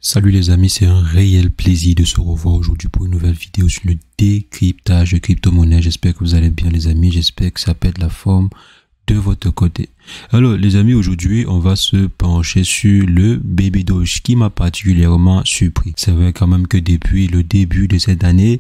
Salut les amis, c'est un réel plaisir de se revoir aujourd'hui pour une nouvelle vidéo sur le décryptage de crypto-monnaie. J'espère que vous allez bien les amis, j'espère que ça pète la forme de votre côté. Alors les amis, aujourd'hui on va se pencher sur le Baby Doge qui m'a particulièrement surpris. C'est vrai quand même que depuis le début de cette année,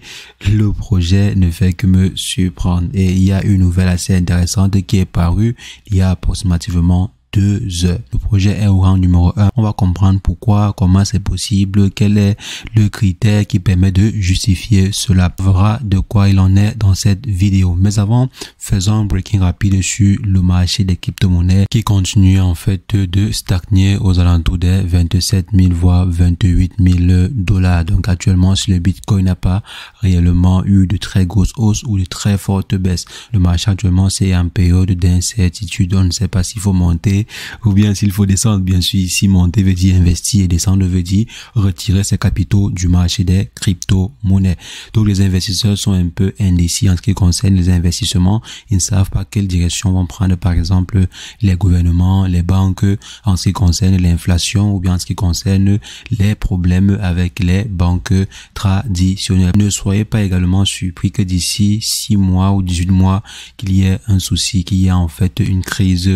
le projet ne fait que me surprendre. Et il y a une nouvelle assez intéressante qui est parue il y a approximativement 2 heures. Le projet est au rang numéro 1. On va comprendre pourquoi, comment c'est possible, quel est le critère qui permet de justifier cela. On verra de quoi il en est dans cette vidéo. Mais avant, faisons un breaking rapide sur le marché des crypto-monnaies qui continue en fait de stagner aux alentours des 27 000 voire 28 000 $. Donc actuellement, si le Bitcoin n'a pas réellement eu de très grosses hausses ou de très fortes baisses, le marché actuellement c'est en période d'incertitude. On ne sait pas s'il faut monter ou bien s'il faut descendre. Bien sûr, ici monter veut dire investir et descendre veut dire retirer ses capitaux du marché des crypto-monnaies. Donc les investisseurs sont un peu indécis en ce qui concerne les investissements. Ils ne savent pas quelle direction vont prendre par exemple les gouvernements, les banques en ce qui concerne l'inflation ou bien en ce qui concerne les problèmes avec les banques traditionnelles. Ne soyez pas également surpris que d'ici 6 mois ou 18 mois qu'il y ait un souci, qu'il y ait en fait une crise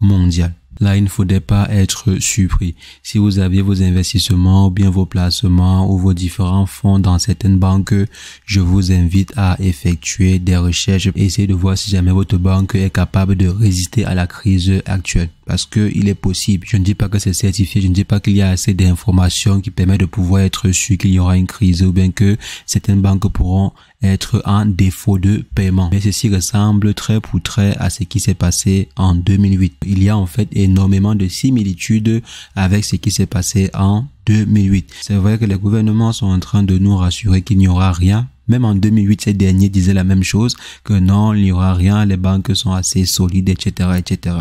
mondiale. Là, il ne faudrait pas être surpris. Si vous aviez vos investissements ou bien vos placements ou vos différents fonds dans certaines banques, je vous invite à effectuer des recherches. Essayez de voir si jamais votre banque est capable de résister à la crise actuelle. Parce que il est possible. Je ne dis pas que c'est certifié. Je ne dis pas qu'il y a assez d'informations qui permettent de pouvoir être sûr qu'il y aura une crise ou bien que certaines banques pourront être en défaut de paiement. Mais ceci ressemble trait pour trait à ce qui s'est passé en 2008. Il y a en fait énormément de similitudes avec ce qui s'est passé en 2008. C'est vrai que les gouvernements sont en train de nous rassurer qu'il n'y aura rien. Même en 2008, ces derniers disaient la même chose, que non, il n'y aura rien, les banques sont assez solides, etc., etc.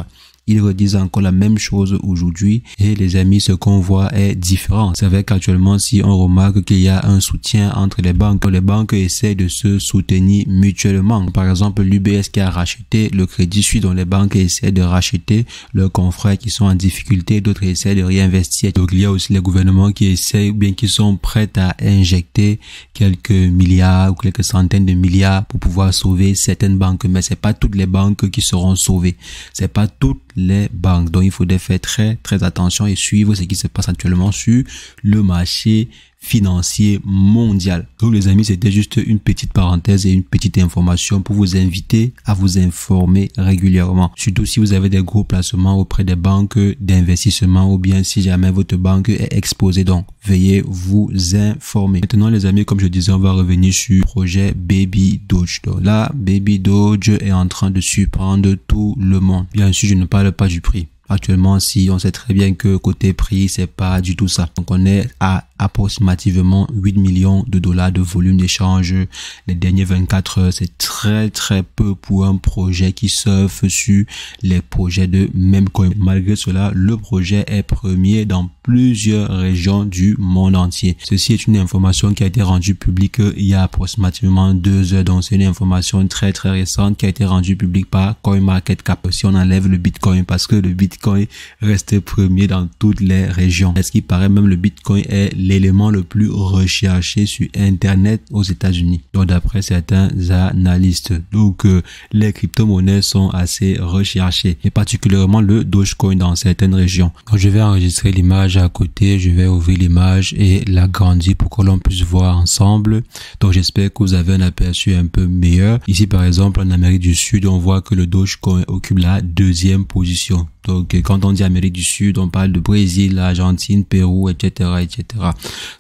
Ils redisent encore la même chose aujourd'hui et les amis, ce qu'on voit est différent. C'est vrai qu'actuellement, si on remarque qu'il y a un soutien entre les banques essaient de se soutenir mutuellement. Par exemple, l'UBS qui a racheté le Crédit Suisse, dont les banques essaient de racheter leurs confrères qui sont en difficulté, d'autres essaient de réinvestir. Donc il y a aussi les gouvernements qui essaient ou bien qui sont prêts à injecter quelques milliards ou quelques centaines de milliards pour pouvoir sauver certaines banques. Mais c'est pas toutes les banques qui seront sauvées. C'est pas toutes les banques. Donc il faudrait faire très attention et suivre ce qui se passe actuellement sur le marché financier mondial. Donc les amis, c'était juste une petite parenthèse et une petite information pour vous inviter à vous informer régulièrement. Surtout si vous avez des gros placements auprès des banques d'investissement ou bien si jamais votre banque est exposée. Donc veuillez vous informer. Maintenant les amis, comme je disais, on va revenir sur le projet Baby Doge. Donc là, Baby Doge est en train de surprendre tout le monde. Bien sûr, je ne parle pas du prix. Actuellement, si on sait très bien que côté prix, c'est pas du tout ça. Donc on est à approximativement 8 millions de dollars de volume d'échange les dernières 24 heures. C'est très peu pour un projet qui surfe sur les projets de Memecoin. Malgré cela, le projet est premier dans plusieurs régions du monde entier. Ceci est une information qui a été rendue publique il y a approximativement 2 heures. Donc c'est une information très récente qui a été rendue publique par CoinMarketCap. Si on enlève le Bitcoin, parce que le Bitcoin reste premier dans toutes les régions. Est-ce qu'il paraît même le Bitcoin est l'élément le plus recherché sur Internet aux États-Unis. Donc d'après certains analystes. Donc les crypto-monnaies sont assez recherchées et particulièrement le Dogecoin dans certaines régions. Quand je vais enregistrer l'image à côté, je vais ouvrir l'image et l'agrandir pour que l'on puisse voir ensemble. Donc j'espère que vous avez un aperçu un peu meilleur. Ici par exemple en Amérique du Sud, on voit que le Dogecoin occupe la 2e position. Donc quand on dit Amérique du Sud, on parle de Brésil, Argentine, Pérou, etc., etc.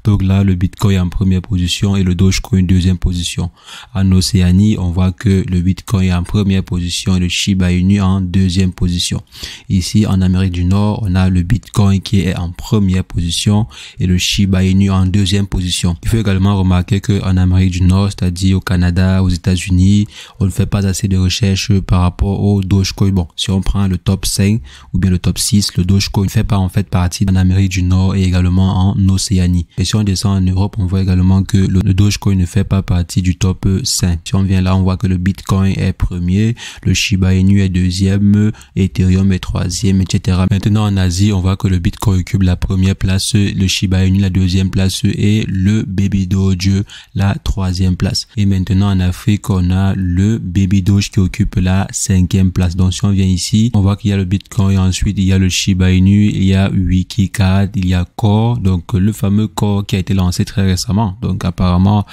Donc là, le Bitcoin est en première position et le Dogecoin 2e position. En Océanie, on voit que le Bitcoin est en première position et le Shiba Inu en 2e position. Ici, en Amérique du Nord, on a le Bitcoin qui est en première position et le Shiba Inu en 2e position. Il faut également remarquer que en Amérique du Nord, c'est-à-dire au Canada, aux États-Unis, on ne fait pas assez de recherches par rapport au Dogecoin. Bon, si on prend le top 5 ou bien le top 6. Le Dogecoin fait pas en fait partie en Amérique du Nord et également en Océanie. Et si on descend en Europe, on voit également que le Dogecoin ne fait pas partie du top 5. Si on vient là, on voit que le Bitcoin est premier, le Shiba Inu est deuxième, Ethereum est troisième, etc. Maintenant en Asie, on voit que le Bitcoin occupe la première place, le Shiba Inu la deuxième place et le Baby Doge la troisième place. Et maintenant en Afrique, on a le Baby Doge qui occupe la cinquième place. Donc si on vient ici, on voit qu'il y a le Bitcoin, ensuite il y a le Shiba Inu, il y a Wikicat, il y a Core, donc le fameux Core qui a été lancé très récemment. Donc apparemment,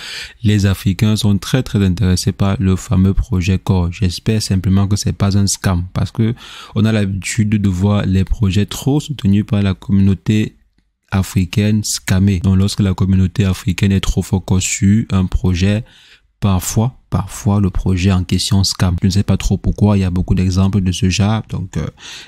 les Africains sont très intéressés par le fameux projet Core. J'espère simplement que c'est pas un scam parce que on a l'habitude de voir les projets trop soutenus par la communauté africaine scammer. Donc lorsque la communauté africaine est trop focus sur un projet, parfois le projet en question scam. Je ne sais pas trop pourquoi, il y a beaucoup d'exemples de ce genre. Donc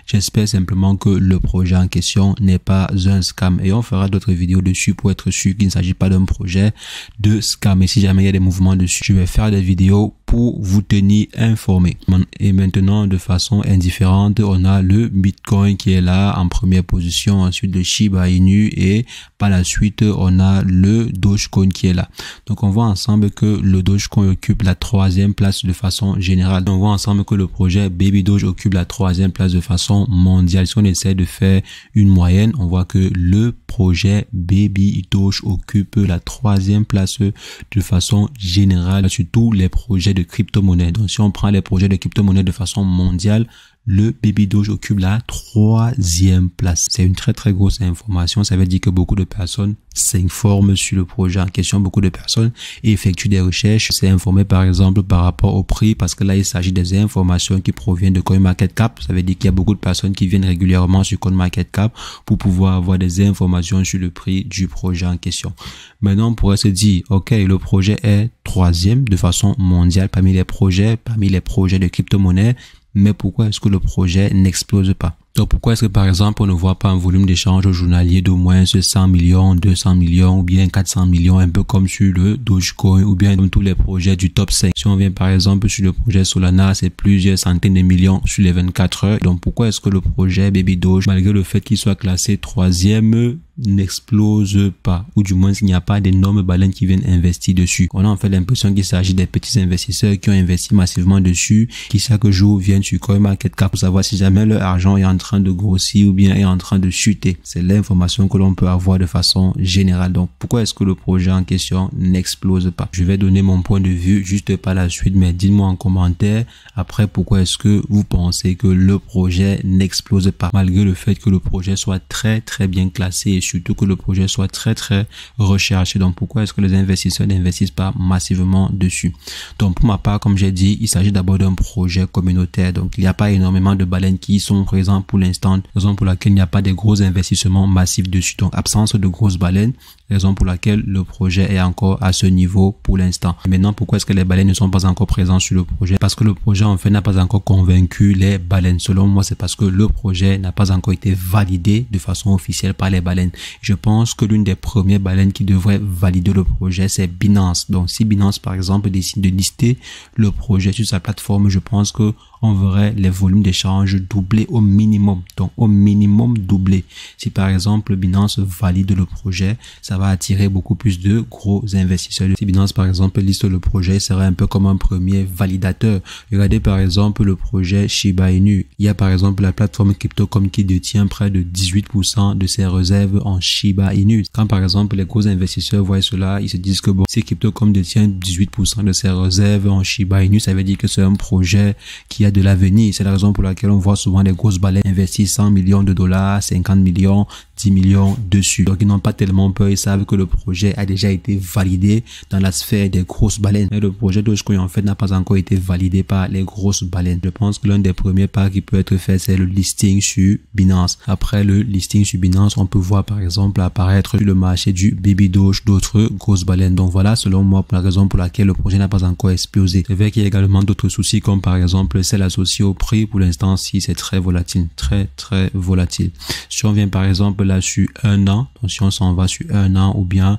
j'espère simplement que le projet en question n'est pas un scam. Et on fera d'autres vidéos dessus pour être sûr qu'il ne s'agit pas d'un projet de scam. Et si jamais il y a des mouvements dessus, je vais faire des vidéos pour vous tenir informé. Et maintenant, de façon indifférente, on a le Bitcoin qui est là en première position, ensuite le Shiba Inu et par la suite, on a le Dogecoin qui est là. Donc on voit ensemble que le Dogecoin occupe la troisième place de façon générale. On voit ensemble que le projet Baby Doge occupe la troisième place de façon mondiale. Si on essaie de faire une moyenne, on voit que le projet Baby Doge occupe la troisième place de façon générale sur tous les projets de crypto-monnaie. Donc si on prend les projets de crypto-monnaie de façon mondiale, le Baby Doge occupe la troisième place. C'est une très grosse information. Ça veut dire que beaucoup de personnes s'informent sur le projet en question. Beaucoup de personnes effectuent des recherches, s'est informé par exemple par rapport au prix parce que là il s'agit des informations qui proviennent de CoinMarketCap. Ça veut dire qu'il y a beaucoup de personnes qui viennent régulièrement sur CoinMarketCap pour pouvoir avoir des informations sur le prix du projet en question. Maintenant on pourrait se dire ok, le projet est troisième de façon mondiale parmi les projets de crypto-monnaie. Mais pourquoi est-ce que le projet n'explose pas? Donc pourquoi est-ce que par exemple on ne voit pas un volume d'échange journalier d'au moins 100 millions, 200 millions ou bien 400 millions, un peu comme sur le Dogecoin ou bien dans tous les projets du top 5. Si on vient par exemple sur le projet Solana, c'est plusieurs centaines de millions sur les 24 heures. Donc pourquoi est-ce que le projet Baby Doge, malgré le fait qu'il soit classé troisième, n'explose pas, ou du moins il n'y a pas d'énormes baleines qui viennent investir dessus? On a en fait l'impression qu'il s'agit des petits investisseurs qui ont investi massivement dessus, qui chaque jour viennent sur CoinMarketCap pour savoir si jamais leur argent est en train de grossir ou bien est en train de chuter. C'est l'information que l'on peut avoir de façon générale. Donc pourquoi est-ce que le projet en question n'explose pas? Je vais donner mon point de vue juste par la suite, mais dites-moi en commentaire après pourquoi est-ce que vous pensez que le projet n'explose pas, malgré le fait que le projet soit très bien classé et surtout que le projet soit très recherché. Donc pourquoi est-ce que les investisseurs n'investissent pas massivement dessus? Donc pour ma part, comme j'ai dit, il s'agit d'abord d'un projet communautaire. Donc il n'y a pas énormément de baleines qui sont présentes pour l'instant, raison pour laquelle il n'y a pas de gros investissements massifs dessus. Donc absence de grosses baleines, raison pour laquelle le projet est encore à ce niveau pour l'instant. Maintenant, pourquoi est-ce que les baleines ne sont pas encore présentes sur le projet? Parce que le projet en fait n'a pas encore convaincu les baleines. Selon moi, c'est parce que le projet n'a pas encore été validé de façon officielle par les baleines. Je pense que l'une des premières baleines qui devrait valider le projet, c'est Binance. Donc si Binance par exemple décide de lister le projet sur sa plateforme, je pense que on verrait les volumes d'échange doubler au minimum. Donc au minimum doubler. Si par exemple Binance valide le projet, ça va attirer beaucoup plus de gros investisseurs. Si Binance par exemple liste le projet, ça serait un peu comme un premier validateur. Regardez par exemple le projet Shiba Inu. Il y a par exemple la plateforme Crypto.com qui détient près de 18% de ses réserves en Shiba Inu. Quand par exemple les gros investisseurs voient cela, ils se disent que bon, si Crypto.com détient 18% de ses réserves en Shiba Inu, ça veut dire que c'est un projet qui a de l'avenir. C'est la raison pour laquelle on voit souvent les grosses baleines investir 100 millions de dollars, 50 millions, 10 millions dessus. Donc ils n'ont pas tellement peur, ils savent que le projet a déjà été validé dans la sphère des grosses baleines. Mais le projet Dogecoin en fait n'a pas encore été validé par les grosses baleines. Je pense que l'un des premiers pas qui peut être fait, c'est le listing sur Binance. Après le listing sur Binance, on peut voir par exemple apparaître sur le marché du Baby Doge d'autres grosses baleines. Donc voilà, selon moi, la raison pour laquelle le projet n'a pas encore explosé. C'est vrai qu'il y a également d'autres soucis comme par exemple celle associée au prix. Pour l'instant, si c'est très volatile, très volatile. Si on vient par exemple là sur un an, donc si on s'en va sur un an ou bien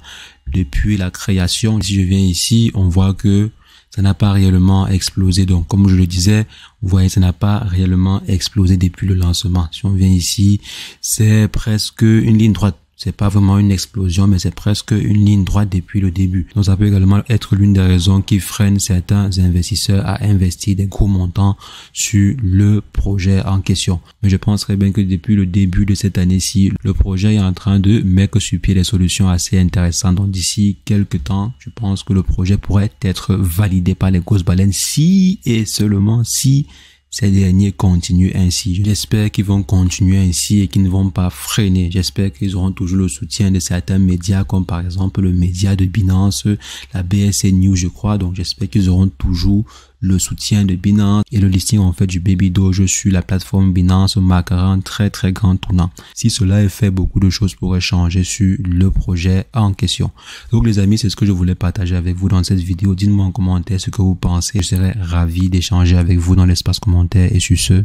depuis la création, si je viens ici, on voit que ça n'a pas réellement explosé. Donc, comme je le disais, vous voyez, ça n'a pas réellement explosé depuis le lancement. Si on vient ici, c'est presque une ligne droite. C'est pas vraiment une explosion, mais c'est presque une ligne droite depuis le début. Donc, ça peut également être l'une des raisons qui freinent certains investisseurs à investir des gros montants sur le projet en question. Mais je pense très bien que depuis le début de cette année-ci, le projet est en train de mettre sur pied des solutions assez intéressantes. Donc, d'ici quelques temps, je pense que le projet pourrait être validé par les grosses baleines si et seulement si ces derniers continuent ainsi. J'espère qu'ils vont continuer ainsi et qu'ils ne vont pas freiner. J'espère qu'ils auront toujours le soutien de certains médias comme par exemple le média de Binance, la BSC News je crois. Donc j'espère qu'ils auront toujours le soutien de Binance et le listing en fait du Baby Doge sur la plateforme Binance marquera un très grand tournant. Si cela est fait, beaucoup de choses pourraient changer sur le projet en question. Donc les amis, c'est ce que je voulais partager avec vous dans cette vidéo. Dites-moi en commentaire ce que vous pensez. Je serais ravi d'échanger avec vous dans l'espace commentaire et sur ce,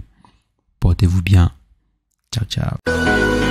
portez-vous bien. Ciao, ciao.